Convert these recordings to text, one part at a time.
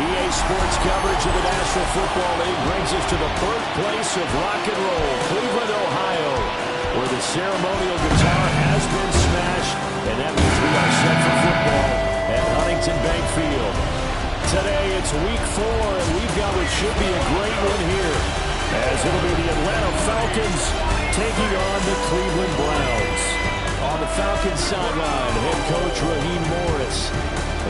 EA Sports coverage of the National Football League brings us to the birthplace of rock and roll, Cleveland, Ohio, where the ceremonial guitar has been smashed, and that means we are set for football at Huntington Bank Field. Today it's week 4, and we've got what should be a great one here, as it'll be the Atlanta Falcons taking on the Cleveland Browns. On the Falcons sideline, head coach Raheem Morris.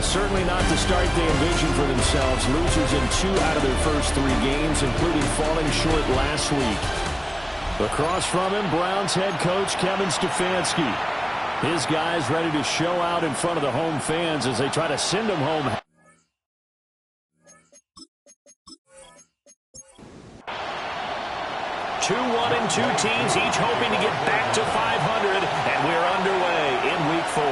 Certainly not the start they envisioned for themselves. Losers in 2 out of their first 3 games, including falling short last week. Across from him, Browns head coach Kevin Stefanski. His guys ready to show out in front of the home fans as they try to send them home. Two 1-2 teams, each hoping to get back to 500, and we're underway in week 4.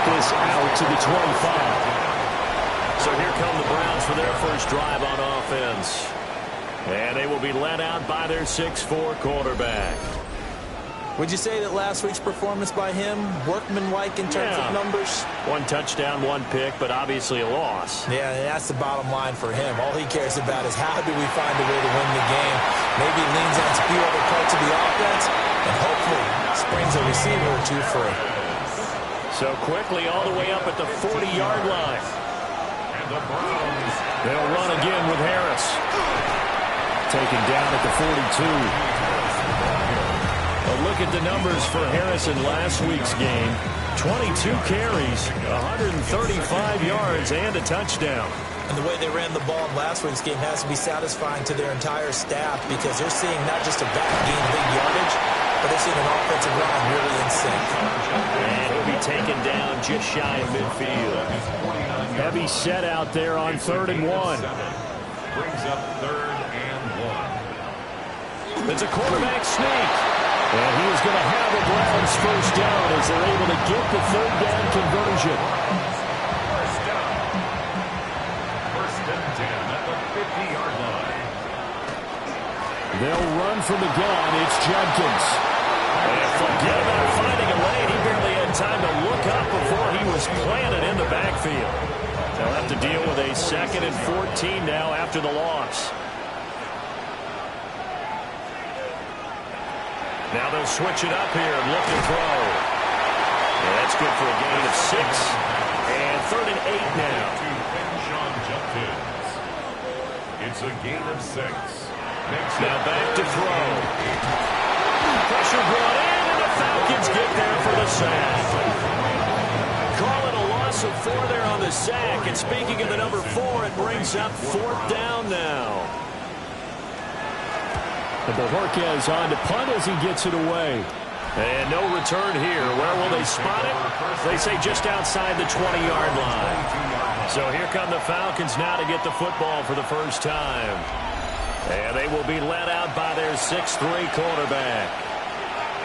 This out to the 25. So here come the Browns for their first drive on offense. And they will be led out by their 6'4" quarterback. Would you say that last week's performance by him, workmanlike in terms of numbers? 1 touchdown, 1 pick, but obviously a loss. Yeah, that's the bottom line for him. All he cares about is how do we find a way to win the game. Maybe he leans on a few other parts of the offense, and hopefully springs a receiver or 2 free. So quickly all the way up at the 40-yard line. And the Browns. They'll run again with Harris. Taken down at the 42. A look at the numbers for Harris in last week's game. 22 carries, 135 yards, and a touchdown. And the way they ran the ball in last week's game has to be satisfying to their entire staff because they're seeing not just a back gain big yardage, but they're seeing an offensive line really in sync. And he'll be taken down just shy of midfield. Heavy set out there on 3rd and 1. Brings up 3rd and 1. It's a quarterback sneak. And he is going to have the Browns first down as they're able to get the 3rd down conversion. First down. 1st and 10 at the 50-yard line. They'll run from the gun. It's Jenkins. And forget about finding a lane. He barely had time to look up before he was planted in the backfield. They'll have to deal with a 2nd and 14 now after the loss. Now they'll switch it up here and look to throw. Yeah, that's good for a gain of 6. And 3rd and 8 now. It's a gain of 6. Now back to throw. Pressure brought in, and the Falcons get there for the sack. Call it a loss of 4 there on the sack. And speaking of the number 4, it brings up 4th down now. And Bojorquez on to punt as he gets it away. And no return here. Where will they spot it? They say just outside the 20-yard line. So here come the Falcons now to get the football for the first time. And they will be led out by their 6'3" quarterback.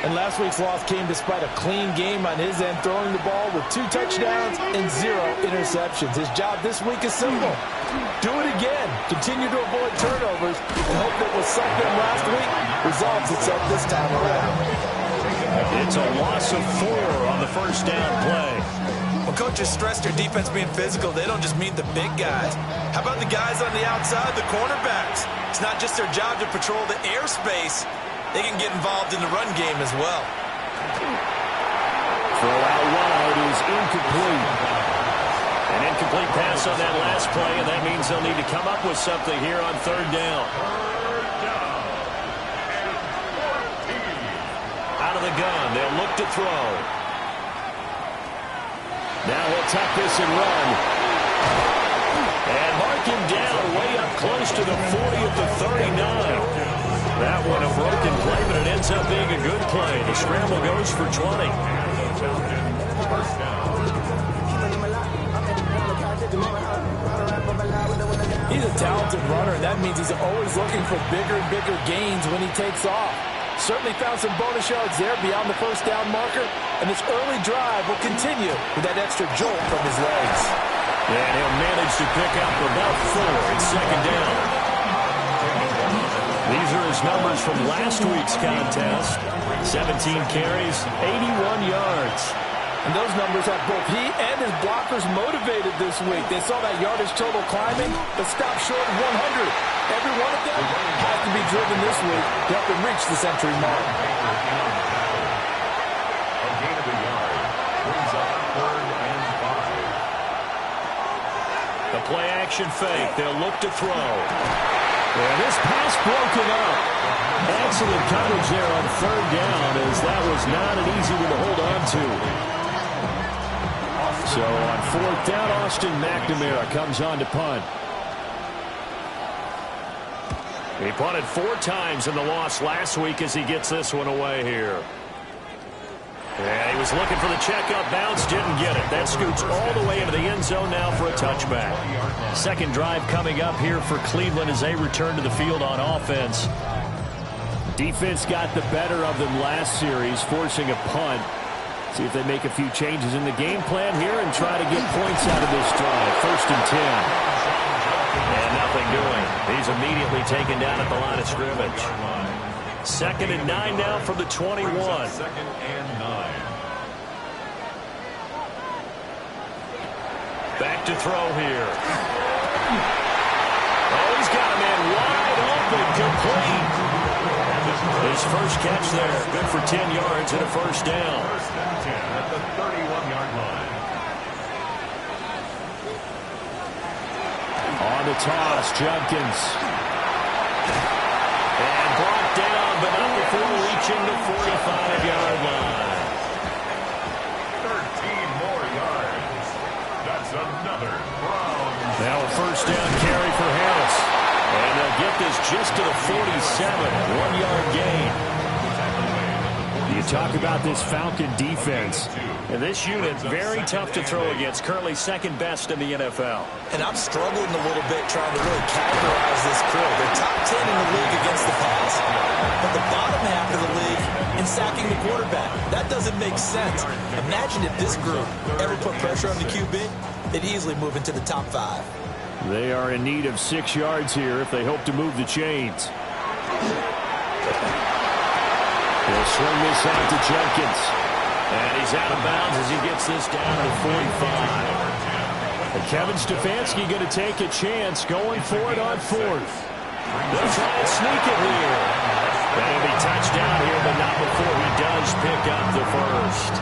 And last week's loss came despite a clean game on his end, throwing the ball with 2 touchdowns and 0 interceptions. His job this week is simple. Do it again. Continue to avoid turnovers and hope that what sucked them last week resolves itself this time around. It's a loss of 4 on the first down play. When coaches stress their defense being physical, they don't just mean the big guys. How about the guys on the outside, the cornerbacks? It's not just their job to patrol the airspace. They can get involved in the run game as well. Throw out wide is incomplete. An incomplete pass on that last play, and that means they'll need to come up with something here on 3rd down. Out of the gun, they'll look to throw. Now he'll tuck this and run. And mark him down way up close to the 40 at the 39. That one a broken play, but it ends up being a good play. The scramble goes for 20. First down. He's a talented runner, and that means he's always looking for bigger and bigger gains when he takes off. Certainly found some bonus yards there beyond the first down marker, and this early drive will continue with that extra jolt from his legs. And he'll manage to pick up about 4 at 2nd down. These are his numbers from last week's contest. 17 carries, 81 yards. And those numbers have both he and his blockers motivated this week. They saw that yardage total climbing, but stopped short of 100. Every one of them has to be driven this week to help them reach the century mark. A gain of a yard brings up 3rd and 5. The play action fake. They'll look to throw. And this pass broken up. Excellent coverage there on 3rd down, as that was not an easy one to hold on to. So on 4th down, Austin McNamara comes on to punt. He punted 4 times in the loss last week as he gets this one away here. And he was looking for the checkup bounce, didn't get it. That scoots all the way into the end zone now for a touchback. Second drive coming up here for Cleveland as they return to the field on offense. Defense got the better of them last series, forcing a punt. See if they make a few changes in the game plan here and try to get points out of this drive. 1st and 10. And nothing doing. He's immediately taken down at the line of scrimmage. 2nd and 9 now from the 21. 2nd and 9. Back to throw here. Oh, he's got a man wide open, complete. His first catch there, good for 10 yards and a 1st down. 1st and 10 at the 31-yard line. On the toss, Jenkins. And brought down, but not before reaching the 45-yard line. 13 more yards. That's another Browns. Now a 1st down carry for Harris. And they'll get this just to the 47, 1-yard gain. You talk about this Falcon defense. And this unit, very tough to throw against. Currently 2nd best in the NFL. And I'm struggling a little bit trying to really categorize this crew. They're top 10 in the league against the pass, but the bottom half of the league in sacking the quarterback. That doesn't make sense. Imagine if this group ever put pressure on the QB, they'd easily move into the top 5. They are in need of 6 yards here if they hope to move the chains. They'll swing this out to Jenkins. And he's out of bounds as he gets this down to 45. And Kevin Stefanski going to take a chance going for it on 4th. They'll try and sneak it here. That'll be touchdown here, but not before he does pick up the 1st.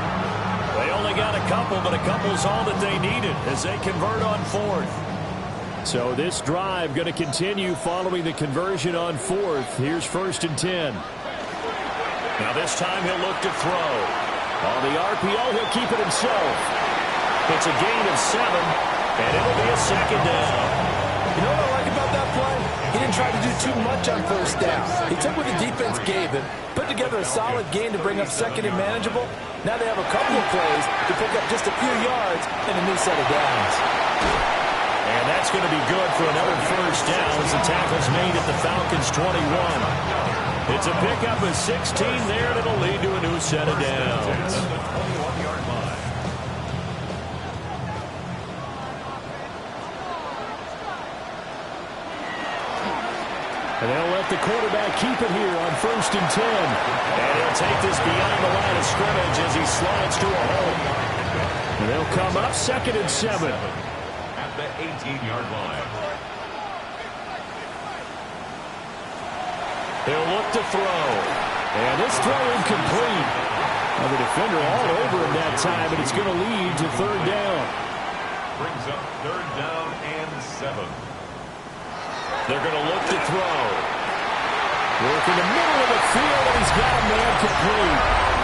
They only got a couple, but a couple's all that they needed as they convert on 4th. So this drive going to continue following the conversion on 4th. Here's 1st and 10. Now this time he'll look to throw. On the RPO, he'll keep it himself. It's a gain of 7, and it'll be a 2nd down. You know what I like about that play? He didn't try to do too much on 1st down. He took what the defense gave him, put together a solid gain to bring up 2nd and manageable. Now they have a couple of plays to pick up just a few yards and a new set of downs. And that's going to be good for another 1st down as the tackle's made at the Falcons' 21. It's a pickup of 16 there, and it'll lead to a new set of downs. And they'll let the quarterback keep it here on 1st and 10. And he'll take this beyond the line of scrimmage as he slides to a hole. And they'll come up 2nd and 7. At the 18-yard line. He'll look to throw. And this throw incomplete. Now the defender all over him that time, and it's going to lead to 3rd down. Brings up 3rd down and 7. They're going to look to throw. Work in the middle of the field, and he's got a man complete.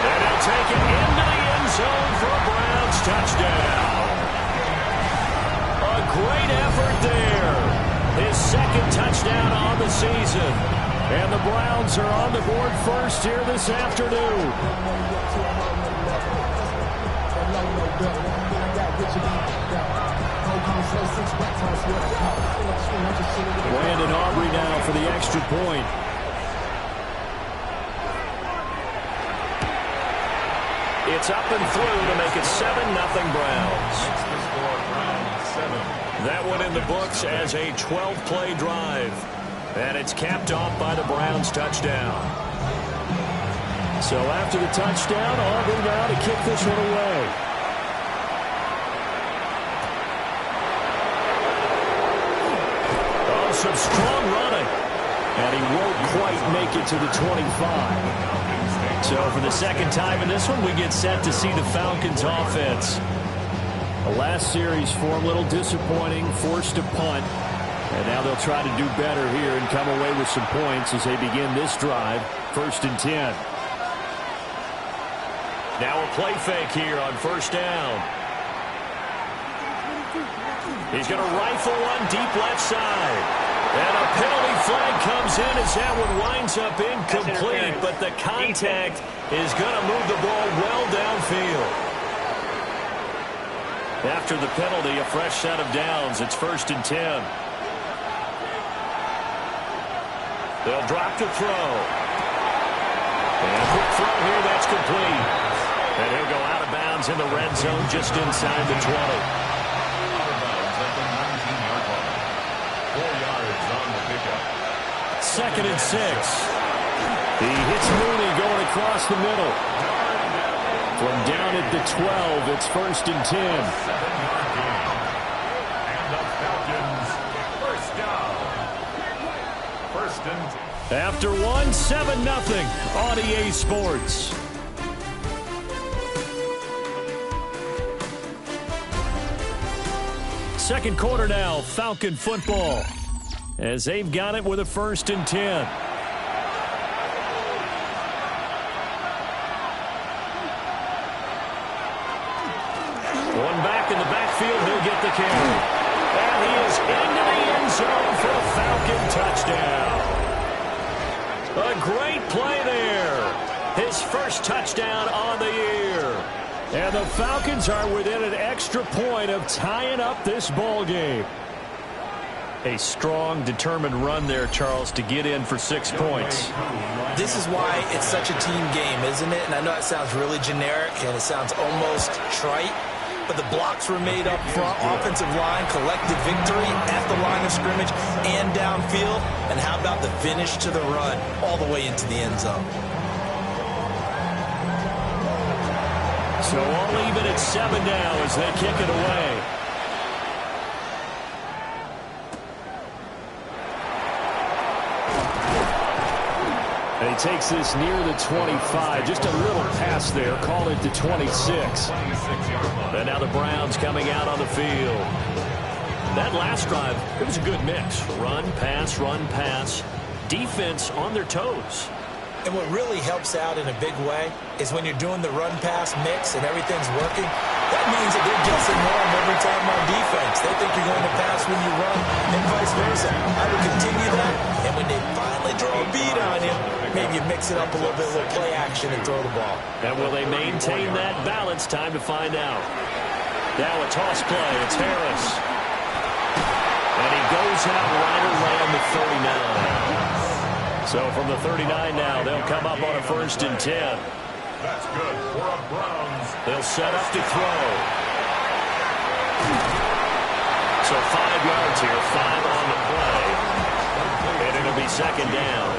And he'll take it into the end zone for a Browns touchdown. A great effort there. His 2nd touchdown on the season. And the Browns are on the board first here this afternoon. Brandon Aubrey now for the extra point. It's up and through to make it 7-0 Browns. That one in the books as a 12-play drive. And it's capped off by the Browns touchdown. So after the touchdown, Aubrey now to kick this one away. some strong running. And he won't quite make it to the 25. So for the second time in this one, we get set to see the Falcons offense. The last series for him, a little disappointing, forced to punt. And now they'll try to do better here and come away with some points as they begin this drive. 1st and 10. Now a play fake here on 1st down. He's going to rifle one deep left side. And a penalty flag comes in as that one winds up incomplete. But the contact is going to move the ball well downfield. After the penalty, a fresh set of downs. It's 1st and 10. They'll drop to throw. And a quick throw here, that's complete. And he'll go out of bounds in the red zone just inside the 20. Out of bounds at the 19-yard line. 4 yards on the pickup. 2nd and 6. He hits Mooney going across the middle. From down at the 12, it's 1st and 10. 7-yard gain. And the Falcons, 1st down. 1st and 10. After one, 7-0 on EA Sports. Second quarter now, Falcon football. As they've got it with a 1st and 10. One back in the backfield, he'll get the carry. And he is into the end zone for a Falcon touchdown. A great play there. His first touchdown on the year. And the Falcons are within an extra point of tying up this ball game. A strong, determined run there, Charles, to get in for 6 points. This is why it's such a team game, isn't it? And I know it sounds really generic and it sounds almost trite, but the blocks were made up front, offensive line, collective victory at the line of scrimmage and downfield. And how about the finish to the run all the way into the end zone? So all even at 7 now as they kick it away. And he takes this near the 25. Just a little pass there. Call it the 26. And now the Browns coming out on the field. That last drive, it was a good mix. Run, pass, defense on their toes. And what really helps out in a big way is when you're doing the run-pass mix and everything's working, that means that they're guessing wrong every time on defense. They think you're going to pass when you run and vice versa. I would continue that, and when they finally draw a beat on you, maybe you mix it up a little bit, a little play action, and throw the ball. And will they maintain that balance? Time to find out. Now a toss play. It's Harris. And he goes out right around the 39. So from the 39 now, they'll come up on a 1st and 10. That's good for a Browns. They'll set up to throw. So 5 yards here, 5 on the play. And it'll be 2nd down.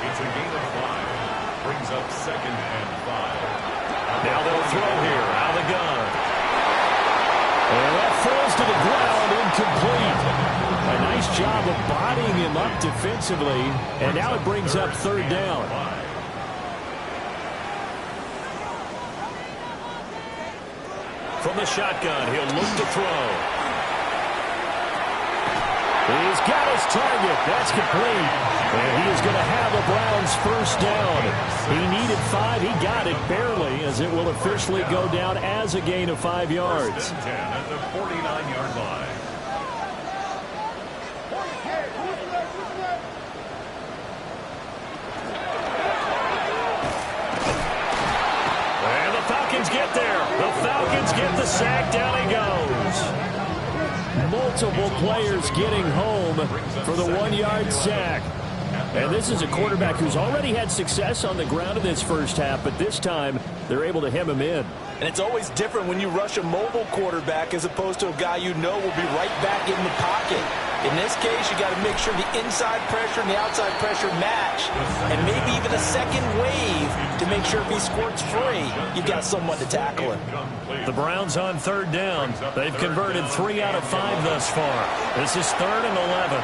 It's a gain of 5. Brings up 2nd and 5. Now they'll throw here, out of the gun. And that falls to the ground, incomplete. A nice job of bodying him up defensively. And now it brings up 3rd down. From the shotgun, he'll look to throw. He's got his target. That's complete. And he is going to have the Browns 1st down. He needed 5. He got it barely, as it will officially go down as a gain of 5 yards. 1st and 10 at the 49-yard line. And the Falcons get there. The Falcons get the sack. Down he goes. Multiple players getting home for the 1-yard sack. And this is a quarterback who's already had success on the ground in this first half, but this time they're able to hem him in. And it's always different when you rush a mobile quarterback as opposed to a guy you know will be right back in the pocket. In this case, you got to make sure the inside pressure and the outside pressure match, and maybe even a second wave to make sure if he squirts free, you've got someone to tackle him. The Browns on third down. They've converted 3 out of 5 thus far. This is 3rd and 11.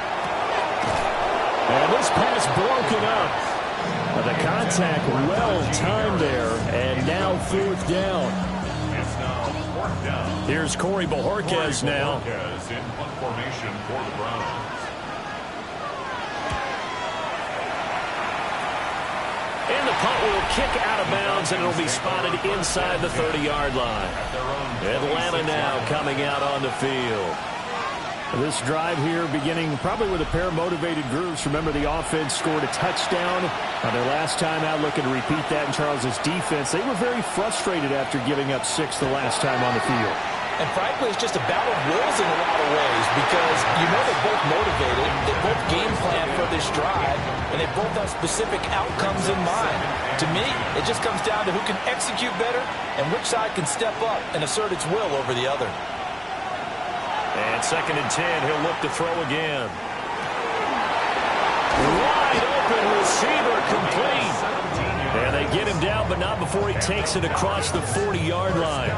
And this pass broken up. The contact well timed there, and now 4th down. Here's Corey Bojorquez now. In punt formation for the Browns. And the punt will kick out of bounds, and it'll be spotted inside the 30-yard line. Atlanta now coming out on the field. This drive here beginning probably with a pair of motivated groups. Remember, the offense scored a touchdown on their last time out, looking to repeat that in Charles's defense. They were very frustrated after giving up 6 the last time on the field. And frankly, it's just a battle of wills in a lot of ways because you know they're both motivated, they both game plan for this drive, and they both have specific outcomes in mind. To me, it just comes down to who can execute better and which side can step up and assert its will over the other. And 2nd and 10, he'll look to throw again. Wide open receiver complete. And they get him down, but not before he takes it across the 40-yard line.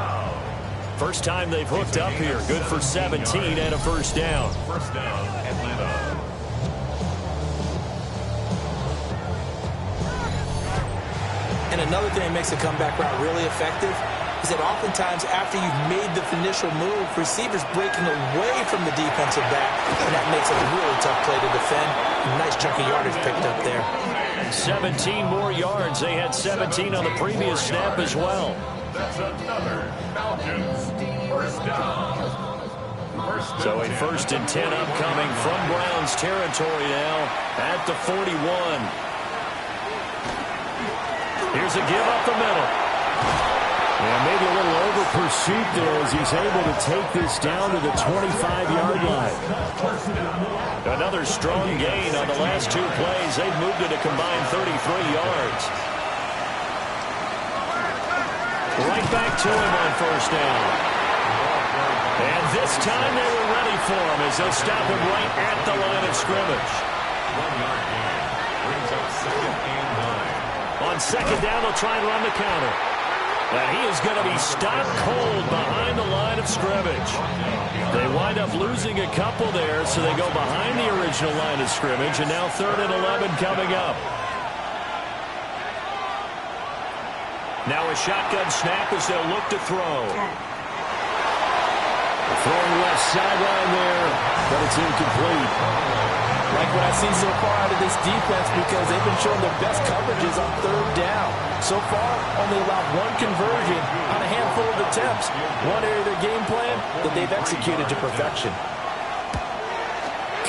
First time they've hooked up here. Good for 17 and a first down. First down, Atlanta. And another thing that makes the comeback route really effective is that oftentimes after you've made the initial move, receivers breaking away from the defensive back, and that makes it a really tough play to defend. A nice chunk of yardage picked up there. 17 more yards. They had 17 on the previous snap as well. That's another Falcons first down. So a 1st and 10 upcoming from Browns territory now at the 41. Here's a give up the middle. And maybe a little over pursuit there as he's able to take this down to the 25-yard line. Another strong gain on the last 2 plays. They've moved it a combined 33 yards. Right back to him on first down. And this time they were ready for him as they'll stop him right at the line of scrimmage. 1-yard gain brings up 2nd and 9. On 2nd down, they'll try and run the counter. And he is going to be stopped cold behind the line of scrimmage. They wind up losing a couple there, so they go behind the original line of scrimmage, and now 3rd and 11 coming up. Now a shotgun snap as they'll look to throw. Throwing left sideline there, but it's incomplete. Like what I've seen so far out of this defense because they've been showing their best coverages on 3rd down. So far, only allowed 1 conversion on a handful of attempts. One area of their game plan that they've executed to perfection.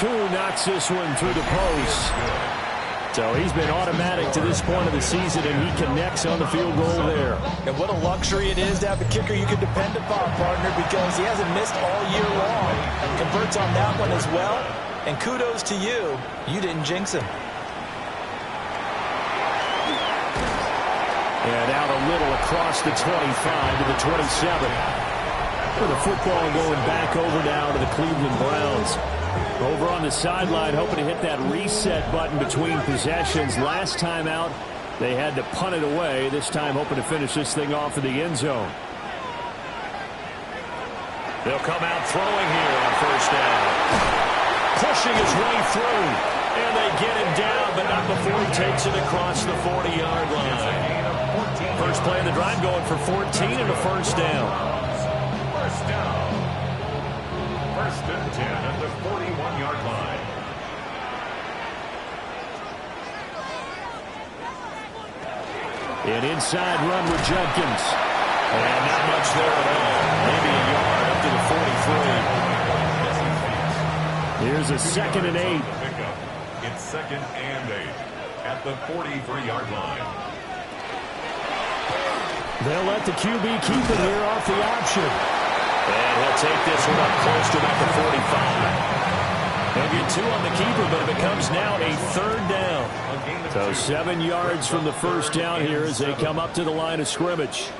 Koo knocks this one through the post. So he's been automatic to this point of the season, and he connects on the field goal there. And what a luxury it is to have a kicker you can depend upon, partner, because he hasn't missed all year long. Converts on that one as well. And kudos to you. You didn't jinx him. And out a little across the 25 to the 27. With the football going back over now to the Cleveland Browns. Over on the sideline, hoping to hit that reset button between possessions. Last time out, they had to punt it away. This time hoping to finish this thing off in the end zone. They'll come out throwing here on first down. Pushing his way through, and they get him down, but not before he takes it across the 40-yard line. First play of the drive going for 14 and a first down. First down. 1st and 10 at the 41-yard line. An inside run with Judkins. And not much there at all. Maybe a yard up to the 43. Here's a 2nd and 8. It's 2nd and 8 at the 43-yard line. They'll let the QB keep it here off the option. And he'll take this one up close to about the 45. They'll get 2 on the keeper, but it becomes now a 3rd down. So 7 yards from the first down here as they come up to the line of scrimmage.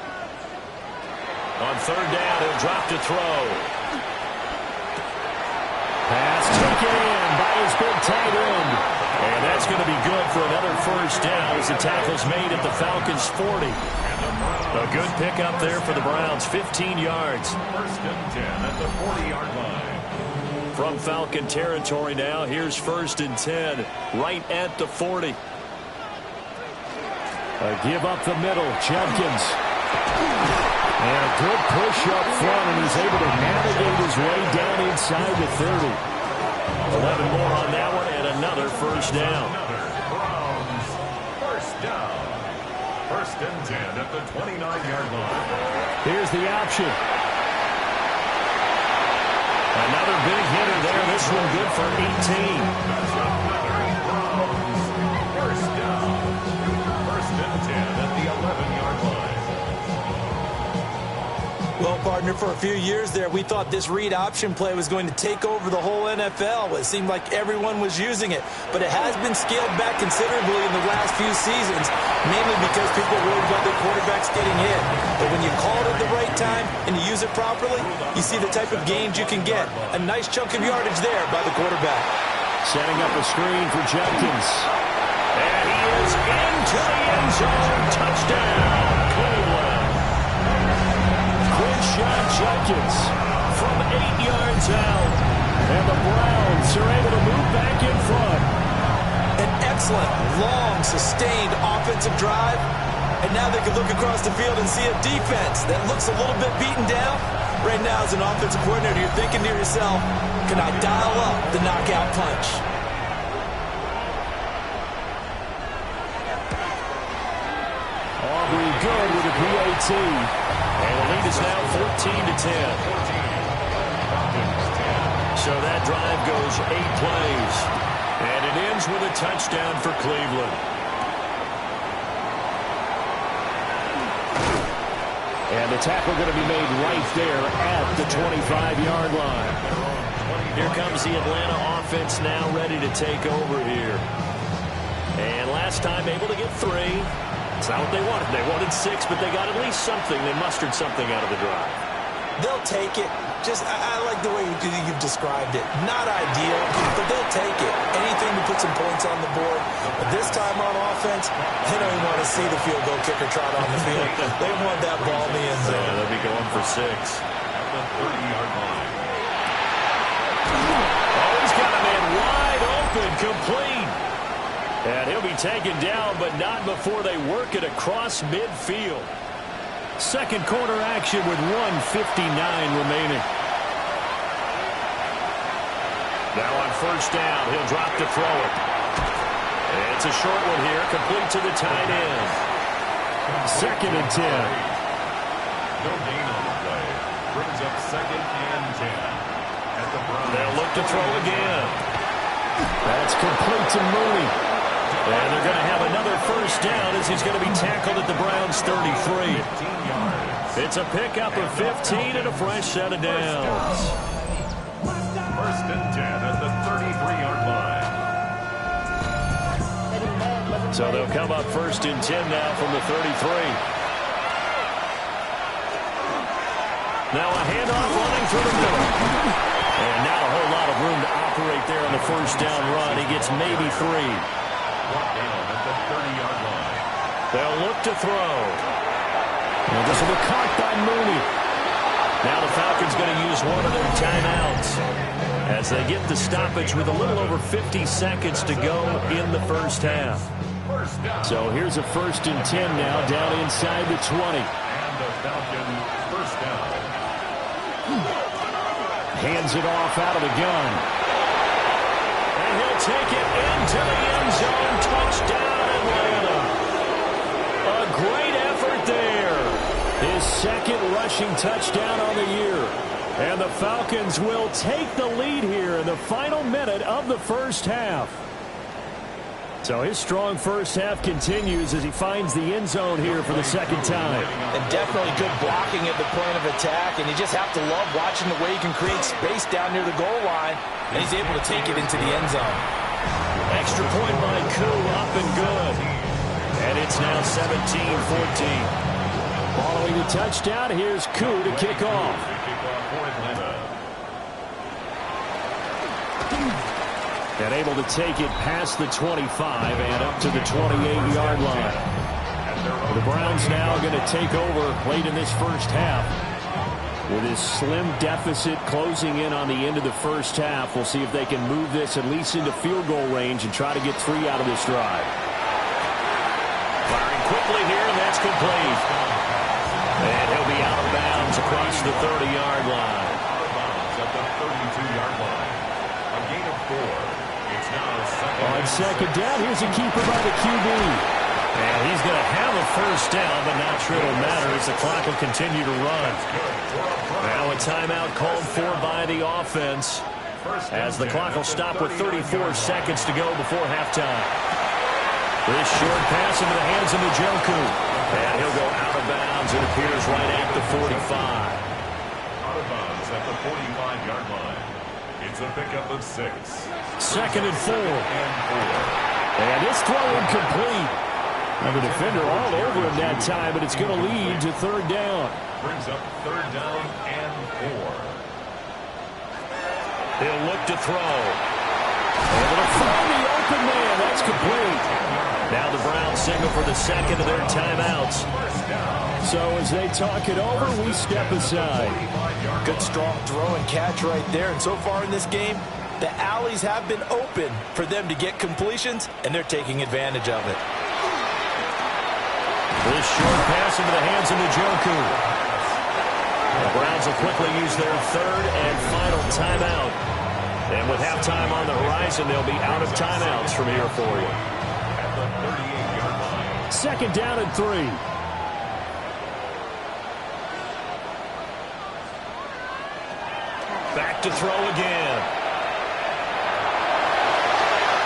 On 3rd down, he'll drop to throw. Pass taken taken in by his big tight end. And that's going to be good for another first down as the tackle's made at the Falcons' 40. A good pickup there for the Browns, 15 yards. First and 10 at the 40-yard line. From Falcon territory now, here's first and 10, right at the 40. A give up the middle, Judkins. And a good push up front, and he's able to navigate his way down inside the 30. 11 more on that one, and another first down. Browns, first down. First and 10 at the 29-yard line. Here's the option. Another big hitter there. This one good for 18. That's another Browns, first down. First and 10 at the 11-yard line. Well, partner, for a few years there, we thought this read option play was going to take over the whole NFL. It seemed like everyone was using it, but it has been scaled back considerably in the last few seasons, mainly because people are worried about their quarterbacks getting hit. But when you call it at the right time and you use it properly, you see the type of gains you can get. A nice chunk of yardage there by the quarterback. Setting up a screen for Judkins. And he is into the end zone. Touchdown, Cleveland. Quinshon Judkins from 8 yards out. And the Browns are able to move back in front. An excellent, long, sustained offensive drive. And now they can look across the field and see a defense that looks a little bit beaten down. Right now, as an offensive coordinator, you're thinking to yourself, can I dial up the knockout punch? Aubrey good with a PAT. And the lead is now 14-10. So that drive goes 8 plays. And it ends with a touchdown for Cleveland. And the tackle going to be made right there at the 25-yard line. Here comes the Atlanta offense now ready to take over here. And last time able to get 3. It's not what they wanted. They wanted 6, but they got at least something. They mustered something out of the drive. They'll take it. I like the way you've described it. Not ideal, but they'll take it. Anything to put some points on the board. But this time on offense, they don't even want to see the field goal kicker trot on the field. They want that ball in the end zone. Yeah, they'll be going for 6. At the 30-yard line. Oh, he's got a man wide open, complete. And he'll be taken down, but not before they work it across midfield. Second quarter action with 1:59 remaining. Now on first down, he'll drop to throw it. It's a short one here, complete to the tight end. Second and 10. No gain on the play. Brings up second and 10. At the Browns. They'll look to throw again. That's complete to Mooney. And they're going to have another first down as he's going to be tackled at the Browns' 33. 15 yards. It's a pickup of 15 and a fresh set of downs. First and 10 at the 33-yard line. So they'll come up first and 10 now from the 33. Now a handoff running through the middle. And not a whole lot of room to operate there on the first down run. He gets maybe 3. Brought down at the 30-yard line. They'll look to throw. And this will be caught by Mooney. Now the Falcons going to use one of their timeouts as they get the stoppage with a little over 50 seconds to go in the first half. First down. So here's a first and 10 now down inside the 20. And the Falcons first down. Hands it off out of the gun. And he'll take it into the end zone. Touchdown, Atlanta. A great effort there. His second rushing touchdown on the year. And the Falcons will take the lead here in the final minute of the first half. So his strong first half continues as he finds the end zone here for the second time. And definitely good blocking at the point of attack, and you just have to love watching the way he can create space down near the goal line, and he's able to take it into the end zone. Extra point by Koo, up and good. And it's now 17-14. Following the touchdown, here's Koo to kick off. Kickoff for Atlanta. And able to take it past the 25 and up to the 28-yard line. The Browns now going to take over late in this first half. With this slim deficit closing in on the end of the first half, we'll see if they can move this at least into field goal range and try to get 3 out of this drive. Firing quickly here, and that's complete. And he'll be out of bounds across the 30-yard line. Out of bounds at the 32-yard line. A gain of 4. It's now on second down, here's a keeper by the QB. And he's going to have a first down, but not sure it'll matter as the clock will continue to run. Now a timeout called for by the offense as the clock will stop with 34 seconds to go before halftime. This short pass into the hands of Njoku. And he'll go out of bounds. It appears right at the 45. Out of bounds at the 45-yard line. It's a pickup of 6. Second and 4. And it's throw incomplete. And the defender all over him that time, but it's going to lead to third down. Brings up third down and 4. He'll look to throw. Able to find the open man. That's complete. Now the Browns signal for the second of their timeouts. So as they talk it over, we step aside. Good strong throw and catch right there. And so far in this game, the alleys have been open for them to get completions, and they're taking advantage of it. This short pass into the hands of Njoku. The Browns will quickly use their third and final timeout. And with halftime on the horizon, they'll be out of timeouts from here for you. At the 38-yard line. Second down and 3. Back to throw again.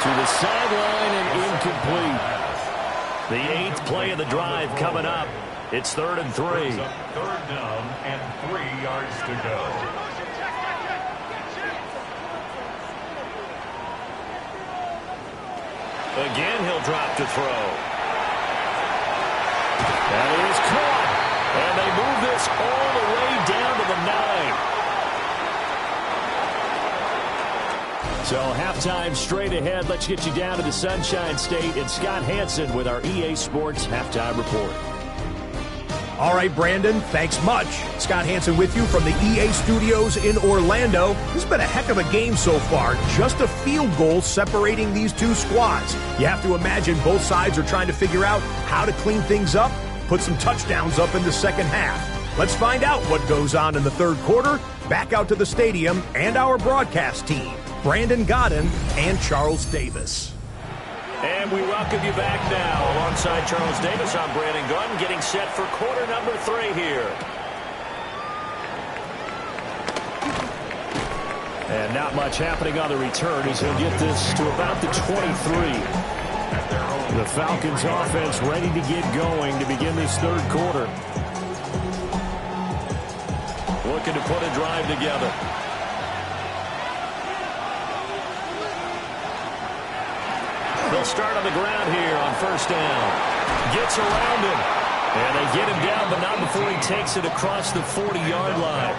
To the sideline and incomplete. The 8th play of the drive coming up. It's third and 3. Third down and 3 yards to go. Again, he'll drop to throw. That is caught. And they move this all the way down to the 9. So halftime straight ahead. Let's get you down to the Sunshine State. And Scott Hansen with our EA Sports Halftime Report. All right, Brandon, thanks much. Scott Hansen with you from the EA Studios in Orlando. This has been a heck of a game so far. Just a field goal separating these two squads. You have to imagine both sides are trying to figure out how to clean things up, put some touchdowns up in the second half. Let's find out what goes on in the third quarter. Back out to the stadium and our broadcast team, Brandon Godden and Charles Davis. And we welcome you back now. Alongside Charles Davis, I'm Brandon Gunn, getting set for quarter number 3 here. And not much happening on the return as he'll get this to about the 23. The Falcons offense ready to get going to begin this third quarter. Looking to put a drive together. They'll start on the ground here on first down. Gets around him. And they get him down, but not before he takes it across the 40-yard line.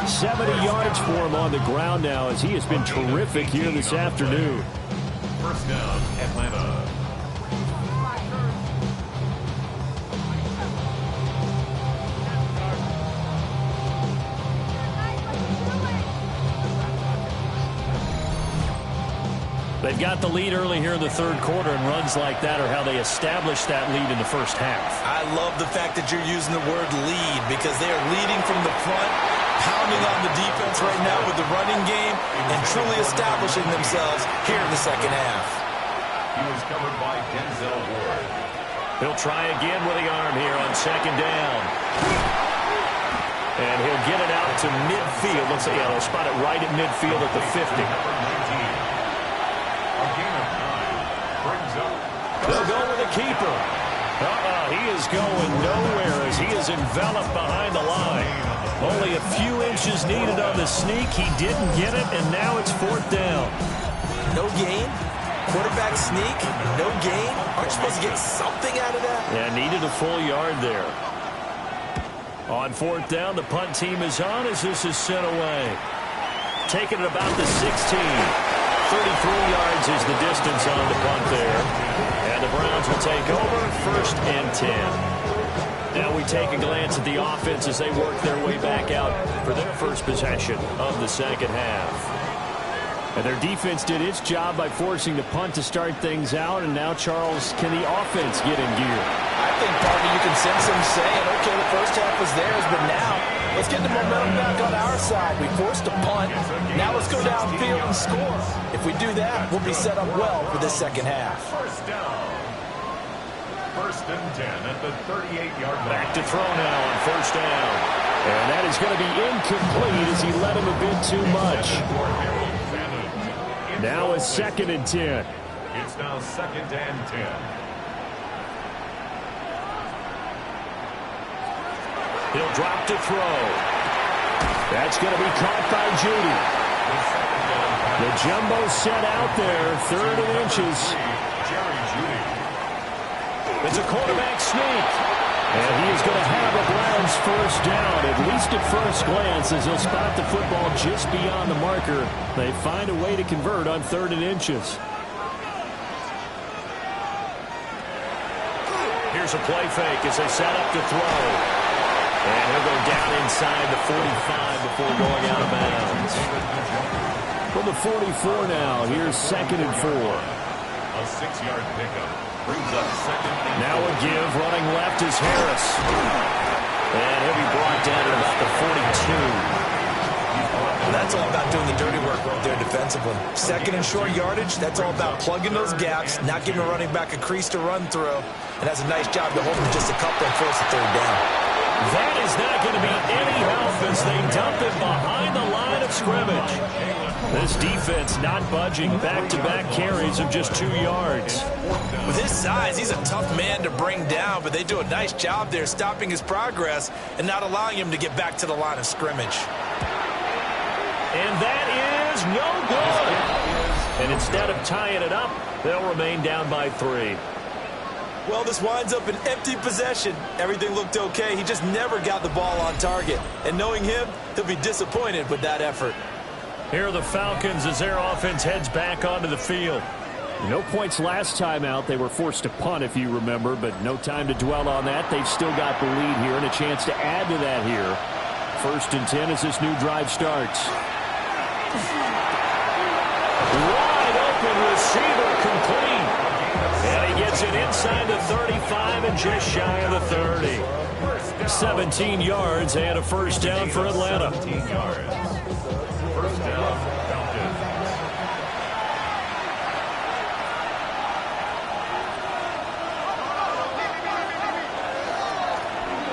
70 yards for him on the ground now as he has been terrific here this afternoon. First down, Atlanta. They've got the lead early here in the third quarter, and runs like that are how they establish that lead in the first half. I love the fact that you're using the word lead because they are leading from the front, pounding on the defense right now with the running game, and truly establishing themselves here in the second half. He was covered by Denzel Ward. He'll try again with the arm here on second down. And he'll get it out to midfield. Let's see, they'll spot it right at midfield at the 50. They'll go with the keeper. He is going nowhere as he is enveloped behind the line. Only a few inches needed on the sneak. He didn't get it, and now it's fourth down. No gain? Quarterback sneak? No gain? Aren't you supposed to get something out of that? Yeah, needed a full yard there. On fourth down, the punt team is on as this is sent away. Taking it about the 16. 33 yards is the distance on the punt there. And the Browns will take over 1st and 10. Now we take a glance at the offense as they work their way back out for their first possession of the second half. And their defense did its job by forcing the punt to start things out. And now, Charles, can the offense get in gear? I think, partner, you can sense them saying, okay, the first half was theirs, but now let's get the momentum back on our side. We forced a punt. Now let's go downfield and score. If we do that, we'll be set up well for this second half. First down. 1st and 10 at the 38-yard line. Back to throw now on 1st down. And that is going to be incomplete as he led him a bit too much. Now it's 2nd and 10. It's now 2nd and 10. He'll drop to throw. That's going to be caught by Judy. The jumbo set out there, 3rd and inches. It's a quarterback sneak. And he is going to have a Browns 1st down, at least at first glance, as he'll spot the football just beyond the marker. They find a way to convert on 3rd and inches. Here's a play fake as they set up to throw. And he'll go down inside the 45 before going out of bounds. From the 44 now, here's 2nd and 4. A 6-yard pickup. Brings up 2nd and 4. Now a give, running left is Harris. And he'll be brought down at about the 42. That's all about doing the dirty work right there defensively. 2nd and short yardage, that's all about plugging those gaps, not giving a running back a crease to run through, and that's a nice job to hold him just a couple and force a 3rd down. That is not going to be any help as they dump it behind the line of scrimmage. This defense not budging, back-to-back carries of just 2 yards. With his size, he's a tough man to bring down, but they do a nice job there stopping his progress and not allowing him to get back to the line of scrimmage. And that is no good. And instead of tying it up, they'll remain down by 3. Well, this winds up an empty possession. Everything looked okay. He just never got the ball on target. And knowing him, he'll be disappointed with that effort. Here are the Falcons as their offense heads back onto the field. No points last time out. They were forced to punt, if you remember, but no time to dwell on that. They've still got the lead here and a chance to add to that here. 1st and 10 as this new drive starts. Wide open receiver complete. And he gets it inside the 35 and just shy of the 30. 17 yards and a 1st down for Atlanta. 17 yards. 1st down, Falcons.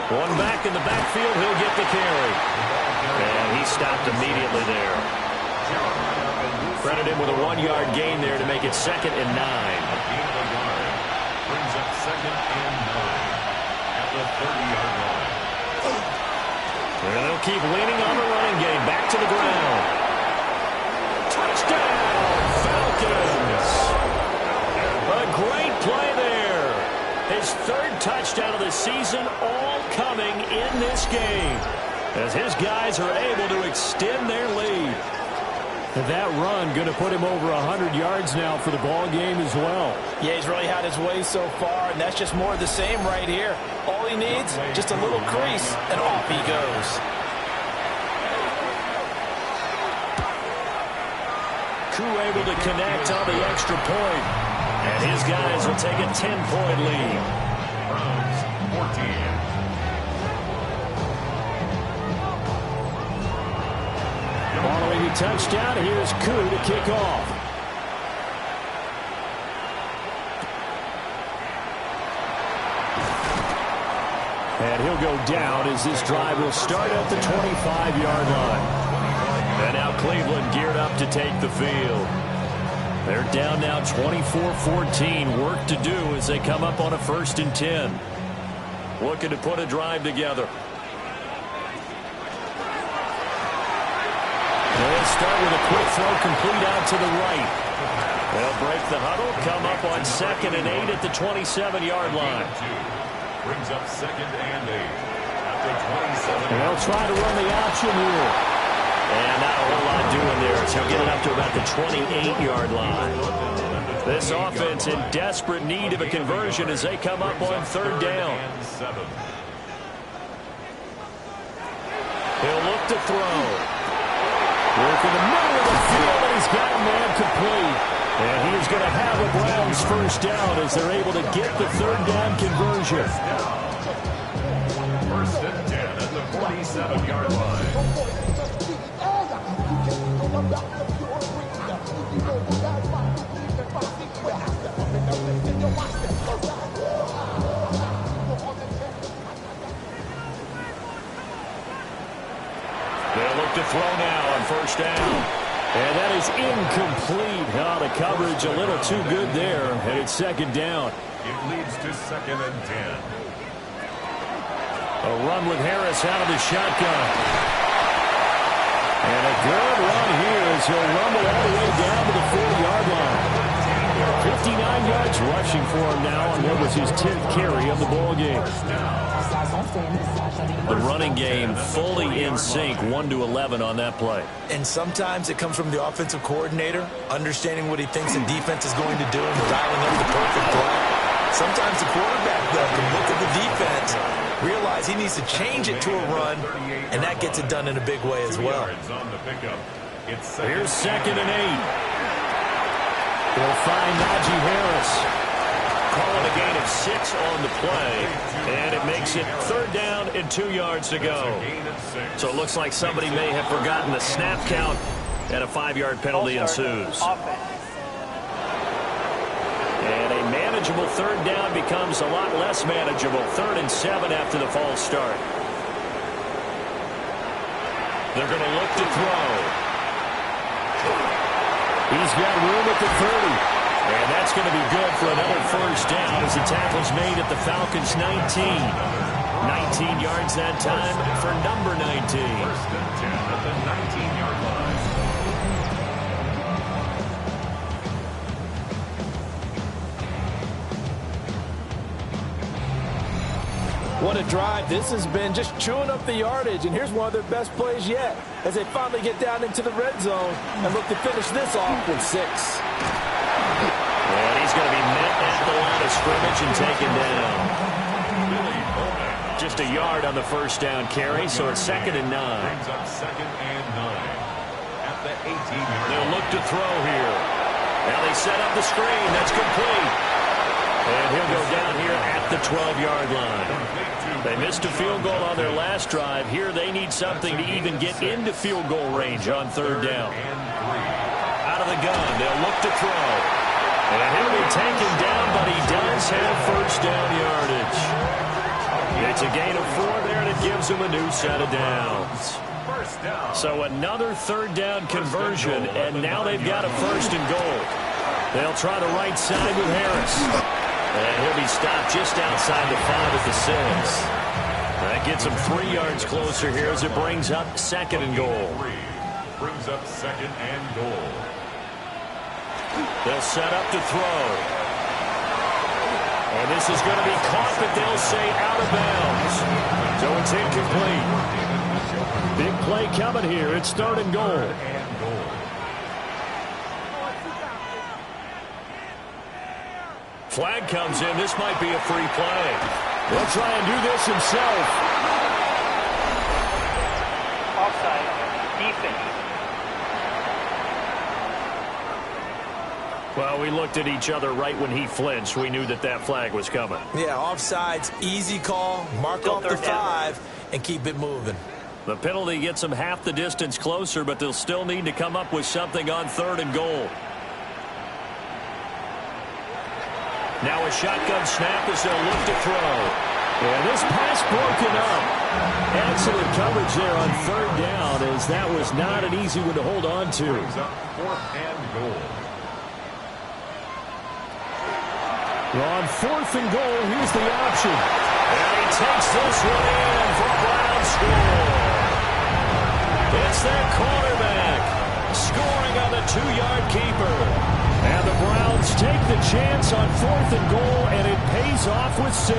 One back in the backfield, he'll get the carry. And he stopped immediately there. Credit him with a 1-yard gain there to make it 2nd and 9. Brings up 2nd and 9 at the 30-yard line. And they'll keep leaning on the running game. Back to the ground. Touchdown, Falcons. A great play there. His 3rd touchdown of the season, all coming in this game, as his guys are able to extend their lead. And that run going to put him over 100 yards now for the ball game as well. Yeah, he's really had his way so far, and that's just more of the same right here. All he needs, just a little crease, and off he goes. Crew able to connect on the extra point, and his guys will take a 10-point lead. Browns, 14. Following a touchdown, here's Koo to kick off. And he'll go down as this drive will start at the 25-yard line. And now Cleveland geared up to take the field. They're down now 24-14. Work to do as they come up on a 1st and 10. Looking to put a drive together. They'll start with a quick throw complete out to the right. They'll break the huddle, come up on 2nd and 8 at the 27-yard line. Brings up 2nd and 8 at the 27. They'll try to run the option here. And not a whole lot doing there, so he'll get it up to about the 28-yard line. This offense in desperate need of a conversion as they come up on third down. He'll look to throw. Work in the middle of the field, and he's got a man complete. And he is going to have a Browns first down as they're able to get the third down conversion. First and 10 at the 47-yard line. They'll look to throw now on first down. And that is incomplete. Oh, the coverage a little too good there. And it's second down. It leads to second and 10. A run with Harris out of the shotgun. And a good run here as he'll rumble all the way down to the 40-yard line. 59 yards rushing for him now on what was his 10th carry of the ball game. The running game fully in sync, 1-11 on that play. And sometimes it comes from the offensive coordinator, understanding what he thinks the defense is going to do and dialing up the perfect play. Sometimes the quarterback, though, can look at the defense, realize he needs to change it to a run, and that gets it done in a big way as well. Here's second and 8. They'll find Najee Harris. Calling a gain of 6 on the play, and it makes it third down and 2 yards to go. So it looks like somebody may have forgotten the snap count, and a 5-yard penalty ensues. And a manageable third down becomes a lot less manageable. 3rd and 7 after the false start. They're going to look to throw. He's got room at the 30. And that's going to be good for another first down as the tackle's made at the Falcons' 19. 19 yards that time for number 19. First and 10 at the 19-yard line. What a drive. This has been just chewing up the yardage, and here's one of their best plays yet as they finally get down into the red zone and look to finish this off with 6. And he's going to be met at the line of scrimmage and taken down. Just a yard on the first down carry, so it's second and 9. Brings up second and 9 at the 18-yard. They'll look to throw here. Now they set up the screen. That's complete. And he'll go down here at the 12-yard line. They missed a field goal on their last drive. Here they need something to even get into field goal range on third down. Out of the gun, they'll look to throw. And he'll be taken down, but he does have first down yardage. It's a gain of 4 there, and it gives him a new set of downs. So another third down conversion, and now they've got a first and goal. They'll try the right side with Harris. And he'll be stopped just outside the 5 at the 6. That gets him 3 yards closer here as it brings up second and goal. Brings up second and goal. They'll set up to throw. And this is going to be caught, but they'll say out of bounds. So it's incomplete. Big play coming here. It's third and goal. Flag comes in. This might be a free play. He'll try and do this himself. Offside. Defense. Well, we looked at each other right when he flinched. We knew that that flag was coming. Yeah, offsides, easy call, mark off the 5, and keep it moving. The penalty gets them half the distance closer, but they'll still need to come up with something on third and goal. Now a shotgun snap as they'll look to throw. And this pass broken up. Excellent coverage there on third down, as that was not an easy one to hold on to. Brings up 4th and goal. On 4th and goal, here's the option. And he takes this one in for a Brown score. It's their quarterback scoring on the 2-yard keeper. And the Browns take the chance on 4th and goal, and it pays off with 6.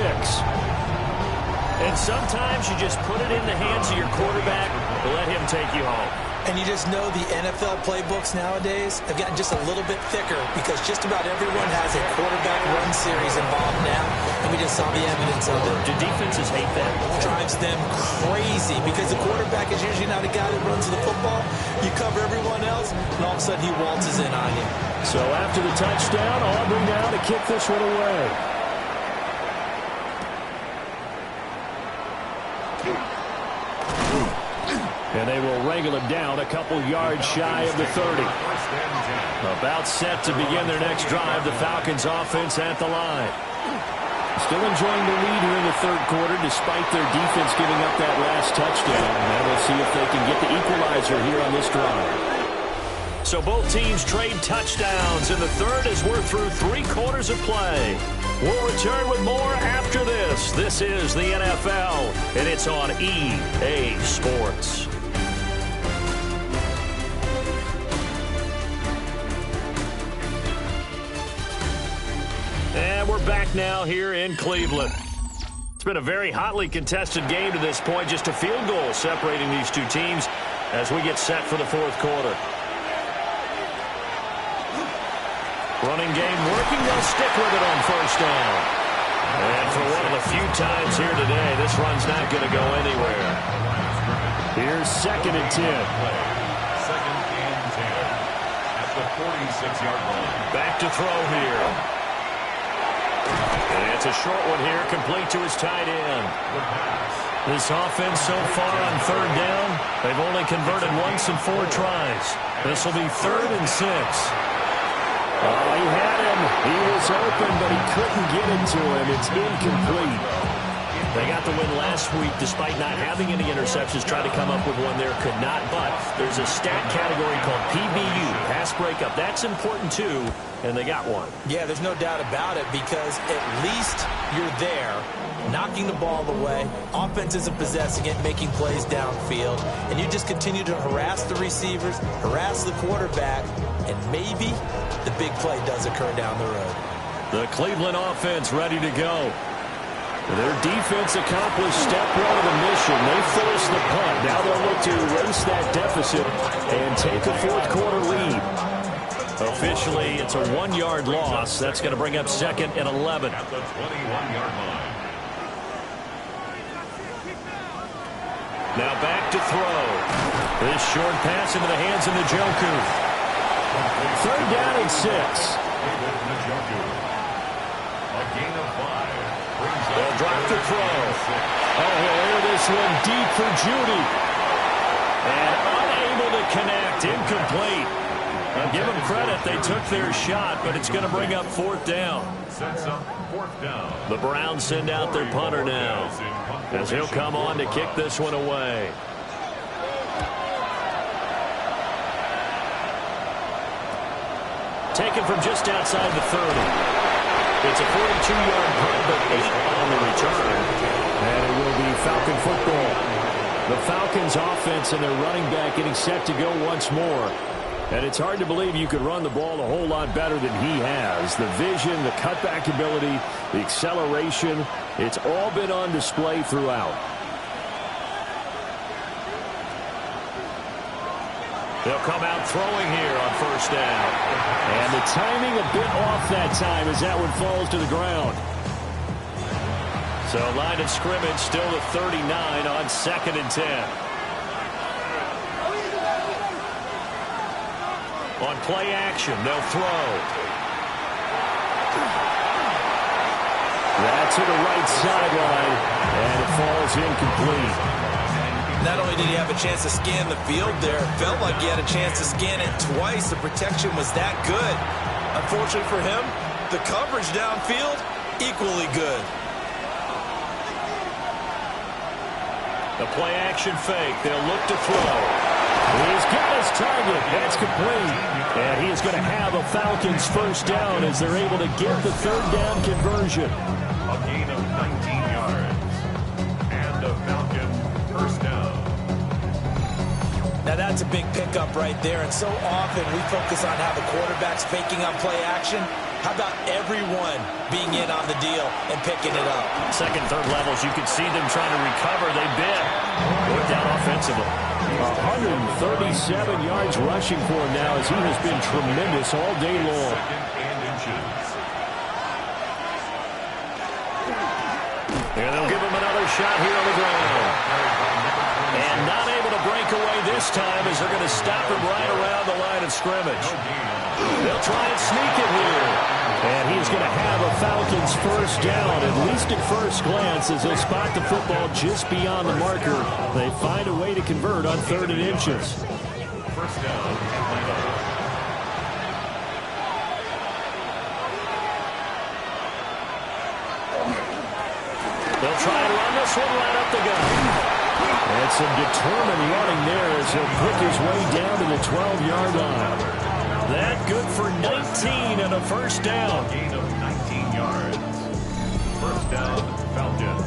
And sometimes you just put it in the hands of your quarterback and let him take you home. And you just know the NFL playbooks nowadays have gotten just a little bit thicker because just about everyone has a quarterback run series involved now, and we just saw the evidence of it. Do defenses hate that? Drives them crazy because the quarterback is usually not a guy that runs the football. You cover everyone else, and all of a sudden he waltzes in on you. So after the touchdown, Aubrey now to kick this one away. And they will wrangle him down a couple yards shy of the 30. About set to begin their next drive, the Falcons offense at the line. Still enjoying the lead here in the third quarter despite their defense giving up that last touchdown. And we'll see if they can get the equalizer here on this drive. So both teams trade touchdowns in the third as we're through 3 quarters of play. We'll return with more after this. This is the NFL, and it's on EA Sports. And we're back now here in Cleveland. It's been a very hotly contested game to this point. Just a field goal separating these two teams as we get set for the fourth quarter. Running game working. They'll stick with it on first down. And for one of the few times here today, this run's not going to go anywhere. Here's 2nd and 10. 2nd and 10 at the 46-yard line. Back to throw here. And it's a short one here, complete to his tight end. This offense so far on third down, they've only converted once in 4 tries. This will be 3rd and 6. Oh, he had him. He was open, but he couldn't get it to him. It's incomplete. They got the win last week despite not having any interceptions. Tried to come up with one there, could not. But there's a stat category called PBU, pass breakup. That's important too, and they got one. Yeah, there's no doubt about it because at least you're there, knocking the ball away. Offense isn't possessing it, making plays downfield. And you just continue to harass the receivers, harass the quarterback, and maybe the big play does occur down the road. The Cleveland offense ready to go. Their defense accomplished step 1 of the mission. They forced the punt. Now they'll look to erase that deficit and take a fourth quarter lead. Officially, it's a 1-yard loss. That's going to bring up 2nd and 11. At the 21-yard line. Now back to throw. This short pass into the hands of Njoku. 3rd down and 6. A gain of 5. They'll drop the throw. Oh, he'll air this one deep for Judy. And unable to connect. Incomplete. I'll give them credit. They took their shot, but it's going to bring up 4th down. Sets up 4th down. The Browns send out their punter now as he'll come on to kick this one away. Taken from just outside the 30. It's a 42-yard punt, but 8 on the return. And it will be Falcon football. The Falcons offense and their running back getting set to go once more. And it's hard to believe you could run the ball a whole lot better than he has. The vision, the cutback ability, the acceleration, it's all been on display throughout. They'll come out throwing here on first down. And the timing a bit off that time as that one falls to the ground. So line of scrimmage still at 39 on 2nd and 10. On play action, they'll throw. That's to the right sideline, and it falls incomplete. Not only did he have a chance to scan the field there, it felt like he had a chance to scan it twice. The protection was that good. Unfortunately for him, the coverage downfield, equally good. The play action fake. They'll look to throw. He's got his target. That's complete. And he is going to have a Falcons first down as they're able to get the 3rd down conversion. A gain of 19 yards. And a Falcon first down. Now that's a big pickup right there, and so often we focus on how the quarterback's faking on play action. How about everyone being in on the deal and picking it up? Second, third levels, you can see them trying to recover. They bit. Put down offensively. 137 yards rushing for him now as he has been tremendous all day long. And they'll give him another shot here on the ground. And not able to break away this time as they're going to stop him right around the line of scrimmage. They'll try and sneak it here. And he's going to have a Falcons first down, at least at first glance, as they'll spot the football just beyond the marker. They find a way to convert on 3rd and inches. First down, Atlanta. They'll try and run this one right up the gut. And some determined running there as he'll pick his way down to the 12-yard line. That good for 19 and a first down. Gain of 19 yards. First down, Falcons.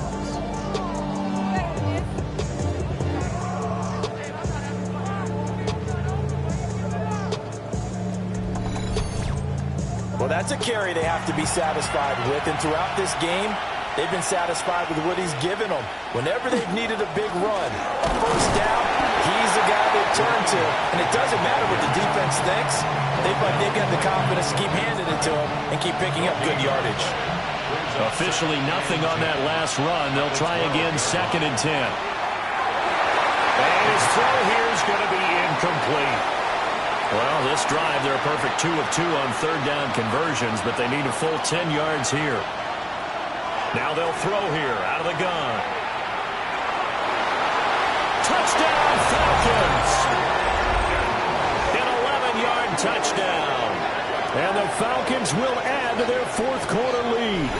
Well, that's a carry they have to be satisfied with. And throughout this game, they've been satisfied with what he's given them. Whenever they've needed a big run, a first down, he's the guy they turn to. And it doesn't matter what the defense thinks. They've got the confidence to keep handing it to him and keep picking up good yardage. Officially nothing on that last run. They'll try again, 2nd and 10. And his throw here is going to be incomplete. Well, this drive, they're a perfect 2 of 2 on 3rd down conversions, but they need a full 10 yards here. Now they'll throw here out of the gun. Touchdown, Falcons! An 11-yard touchdown. And the Falcons will add to their 4th quarter lead.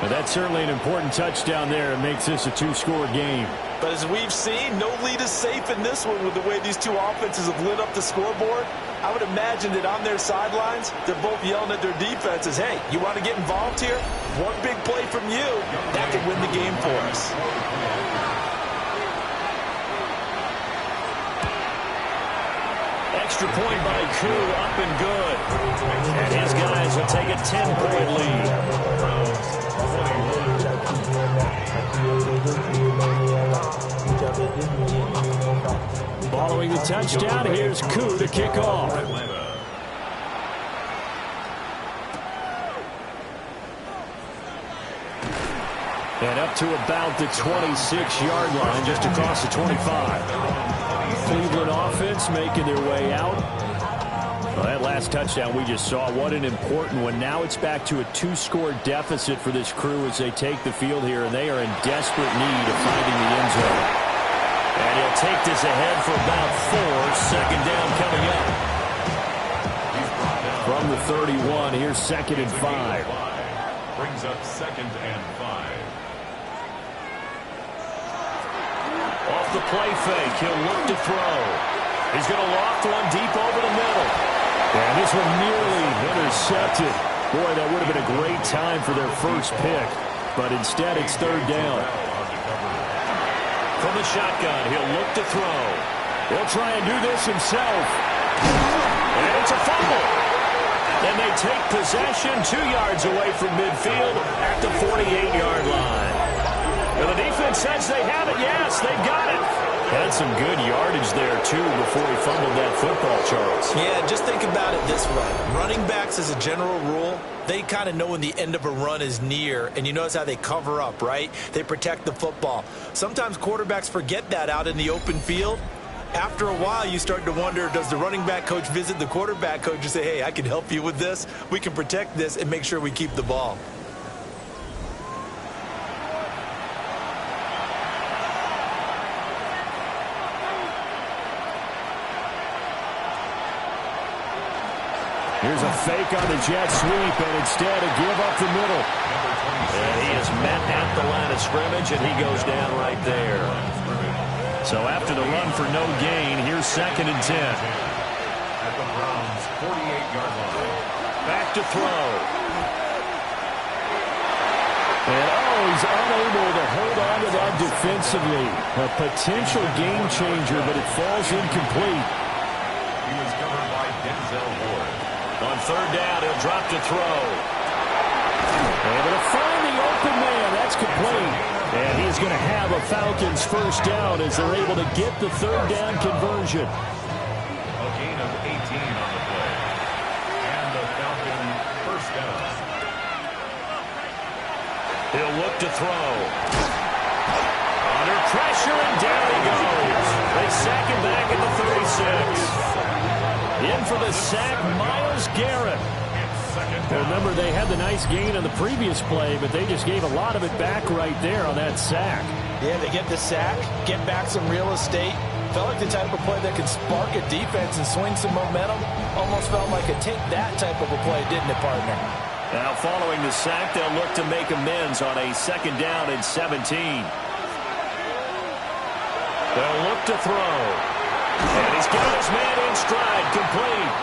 And that's certainly an important touchdown there. It makes this a 2-score game. But as we've seen, no lead is safe in this one with the way these two offenses have lit up the scoreboard. I would imagine that on their sidelines, they're both yelling at their defenses, hey, you want to get involved here? One big play from you, that could win the game for us. Extra point by Koo, up and good. And his guys will take a 10-point lead. Following the touchdown, here's Koo to kick off. And up to about the 26-yard line, just across the 25. Cleveland offense making their way out. Well, that last touchdown we just saw, what an important one. Now it's back to a 2-score deficit for this crew as they take the field here, and they are in desperate need of finding the end zone. And he'll take this ahead for about 4. 2nd down coming up. From the 31, here's 2nd and 5. Brings up 2nd and 5. Off the play fake, he'll look to throw. He's going to loft one deep over the middle. And this one nearly intercepted. Boy, that would have been a great time for their first pick. But instead, it's 3rd down. From the shotgun, he'll look to throw. He'll try and do this himself. And it's a fumble. And they take possession 2 yards away from midfield at the 48-yard line. And the defense says they have it. Yes, they've got it. Had some good yardage there, too, before he fumbled that football, Charles. Yeah, just think about it this way. Running backs, as a general rule, they kind of know when the end of a run is near, and you notice how they cover up, right? They protect the football. Sometimes quarterbacks forget that out in the open field. After a while, you start to wonder, does the running back coach visit the quarterback coach and say, hey, I can help you with this. We can protect this and make sure we keep the ball. Here's a fake on the jet sweep, and instead a give up the middle. And he is met at the line of scrimmage, and he goes down right there. So after the run for no gain, here's 2nd and 10. At the Browns' 48-yard line. Back to throw. And he's unable to hold on to that defensively. A potential game changer, but it falls incomplete. He was covered by Denzel Ward. On third down. He'll drop to throw. Able to find the open man. That's complete. And he's going to have a Falcons first down as they're able to get the third down conversion. A gain of 18 on the play. And the Falcon first down. He'll look to throw. Under pressure, and down he goes. They sack him back at the 36. In for the sack, Myles Garrett. Remember, they had the nice gain on the previous play, but they just gave a lot of it back right there on that sack. Yeah, they get the sack, get back some real estate. Felt like the type of play that could spark a defense and swing some momentum. Almost felt like a take that type of a play, didn't it, partner? Now, following the sack, they'll look to make amends on a second down and 17. They'll look to throw. And he's got his man in stride, complete.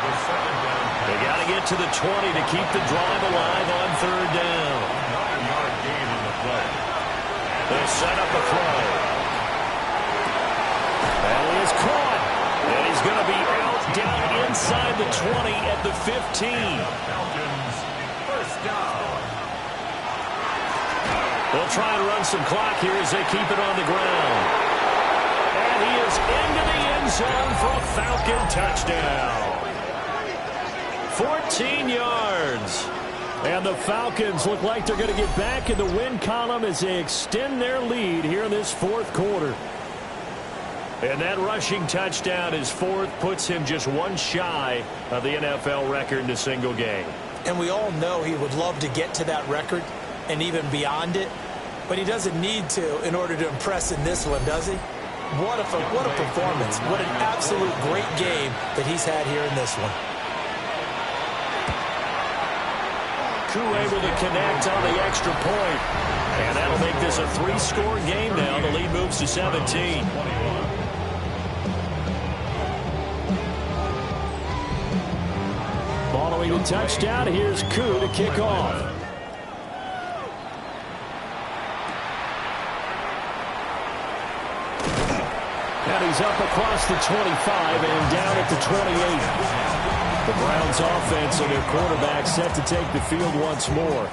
They got to get to the 20 to keep the drive alive on third down. 9-yard gain in the play. They'll set up a throw. And he is caught. And he's going to be out down inside the 20 at the 15. Falcons first down. They'll try and run some clock here as they keep it on the ground. And he is into the end zone for a Falcon touchdown. 14 yards. And the Falcons look like they're going to get back in the win column as they extend their lead here in this fourth quarter. And that rushing touchdown, his fourth, puts him just one shy of the NFL record in a single game. And we all know he would love to get to that record and even beyond it, but he doesn't need to in order to impress in this one, does he? What a performance. What an absolute great game that he's had here in this one. Able to connect on the extra point. And that'll make this a three-score game now. The lead moves to 17. Following the touchdown, here's Koo to kick off. And he's up across the 25 and down at the 28. The Browns offense and their quarterback set to take the field once more.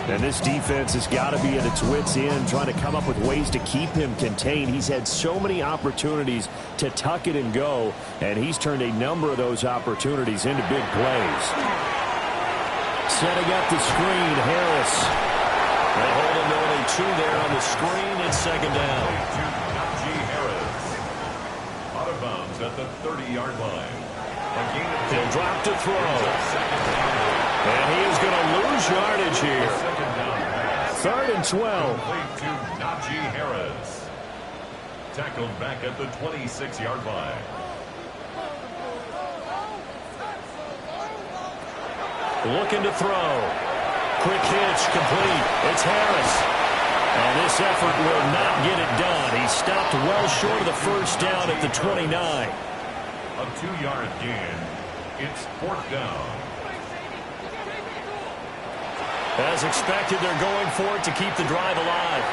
And this defense has got to be at its wits' end, trying to come up with ways to keep him contained. He's had so many opportunities to tuck it and go, and he's turned a number of those opportunities into big plays. Setting up the screen, Harris. They hold him to only two there on the screen. It's second down. Out of bounds at the 30-yard line. He'll drop to throw. And he is going to lose yardage here. Third and 12. To Najee Harris. Tackled back at the 26-yard line. Looking to throw. Quick hitch, complete. It's Harris. And this effort will not get it done. He stopped well short of the first down at the 29. A 2-yard gain. It's fourth down. As expected, they're going for it to keep the drive alive.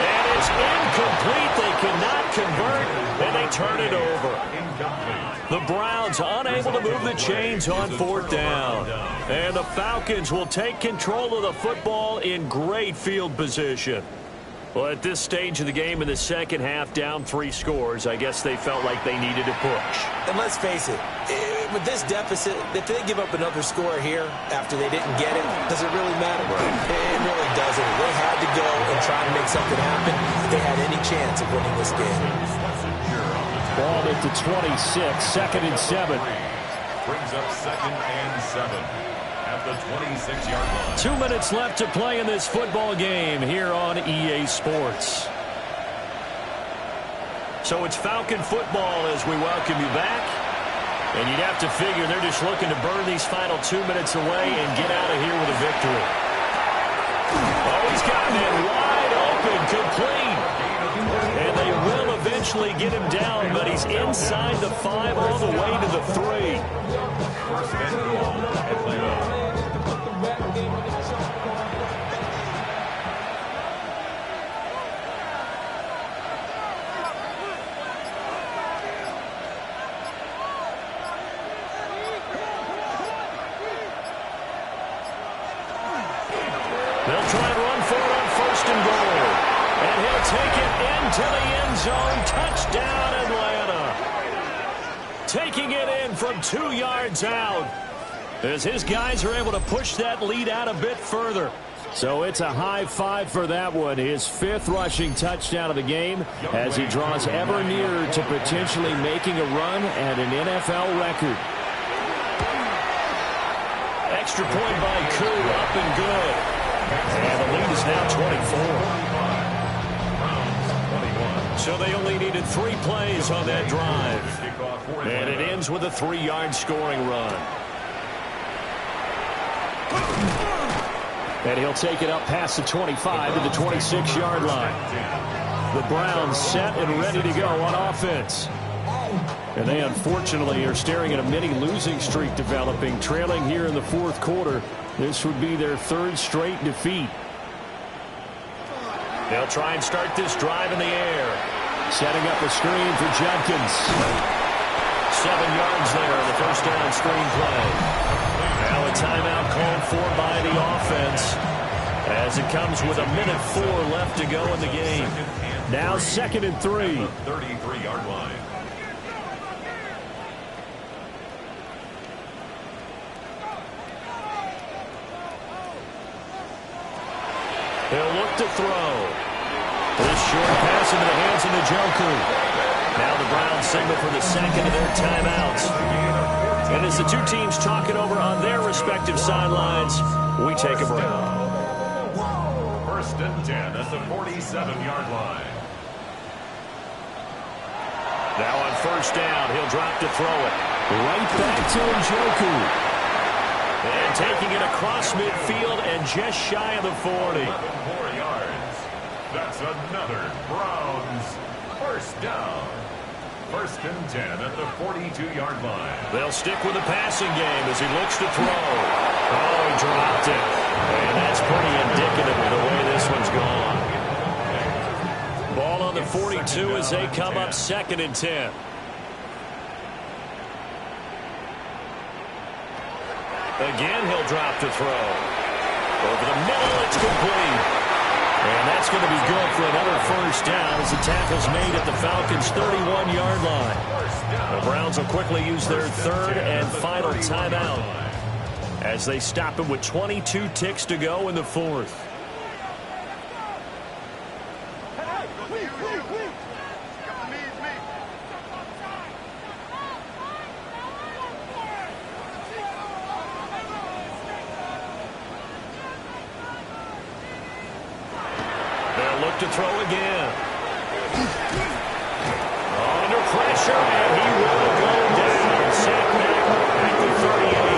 And it's incomplete. They cannot convert, and they turn it over. Incomplete. The Browns unable to move the chains on fourth down. And the Falcons will take control of the football in great field position. Well, at this stage of the game in the second half, down 3 scores, I guess they felt like they needed a push. And let's face it, with this deficit, if they give up another score here after they didn't get it, does it really matter? It really doesn't. They had to go and try to make something happen if they had any chance of winning this game. Ball at the 26, second and 7. Brings up second and 7. At the 26-yard line. 2 minutes left to play in this football game here on EA Sports. So it's Falcon football as we welcome you back. And you'd have to figure they're just looking to burn these final 2 minutes away and get out of here with a victory. Oh, he's got him in wide open, complete. And they will eventually get him down, but he's inside the 5 all the way to the 3. First and goal, Atlanta. They'll try and run for it on 1st and goal. And he'll take it into the end zone. Touchdown, Atlanta. Taking it in from 2 yards out, as his guys are able to push that lead out a bit further. So it's a high five for that one. His 5th rushing touchdown of the game as he draws ever nearer to potentially making a run at an NFL record. Extra point by Koo, up and good. And the lead is now 24. So they only needed 3 plays on that drive. And it ends with a 3-yard scoring run. And he'll take it up past the 25 to the 26-yard line. The Browns set and ready to go on offense. And they unfortunately are staring at a mini losing streak developing, trailing here in the 4th quarter. This would be their 3rd straight defeat. They'll try and start this drive in the air. Setting up a screen for Judkins. 7 yards there on the 1st down screen play. Now a timeout called for by the offense as it comes with 1:04 left to go in the game. Now 2nd and 3. 33-yard line. They'll look to throw. This short pass into the hands of Njoku. Now the Browns signal for the 2nd of their timeouts. And as the 2 teams talk it over on their respective sidelines, we take a break. 1st and 10 at the 47-yard line. Now on 1st down, he'll drop to throw it. Right back to Njoku. And taking it across midfield and just shy of the 40. 11 more yards. That's another Browns 1st down. 1st and 10 at the 42-yard line. They'll stick with the passing game as he looks to throw. Oh, he dropped it. And that's pretty indicative of the way this one's gone. Ball on the 42 as they come up 2nd and 10. Again, he'll drop to throw. Over the middle, it's complete. And that's going to be good for another 1st down as the tackle's made at the Falcons' 31-yard line. The Browns will quickly use their 3rd and final timeout as they stop him with 22 ticks to go in the 4th. To throw again. Under pressure, and he will go down. Sacked back at the 38.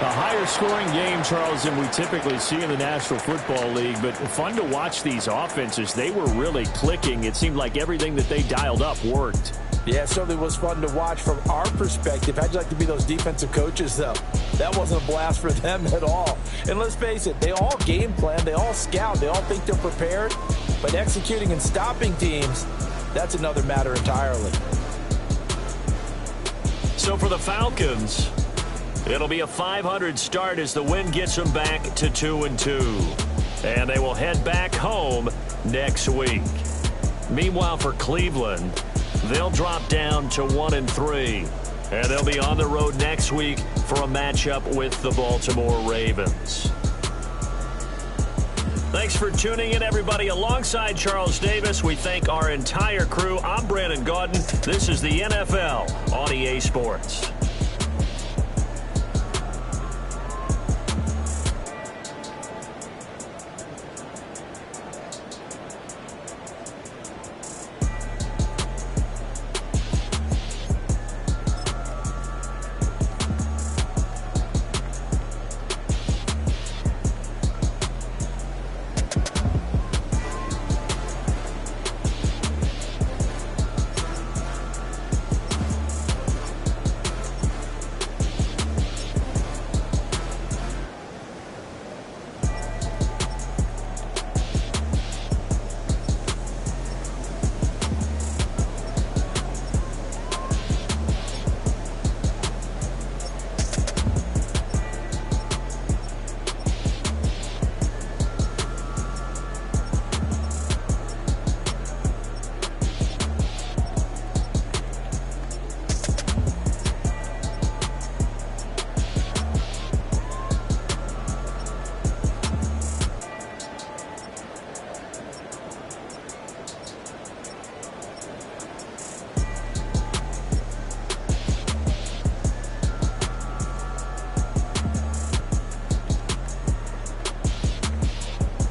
A higher scoring game, Charles, than we typically see in the National Football League, but fun to watch these offenses. They were really clicking. It seemed like everything that they dialed up worked. Yeah, it certainly was fun to watch from our perspective. How'd you like to be those defensive coaches, though? That wasn't a blast for them at all. And let's face it, they all game plan, they all scout, they all think they're prepared. But executing and stopping teams, that's another matter entirely. So for the Falcons, it'll be a 500 start as the win gets them back to 2-2. And they will head back home next week. Meanwhile, for Cleveland, they'll drop down to 1-3. And they'll be on the road next week for a matchup with the Baltimore Ravens. Thanks for tuning in, everybody. Alongside Charles Davis, we thank our entire crew. I'm Brandon Gaudin. This is the NFL on EA Sports.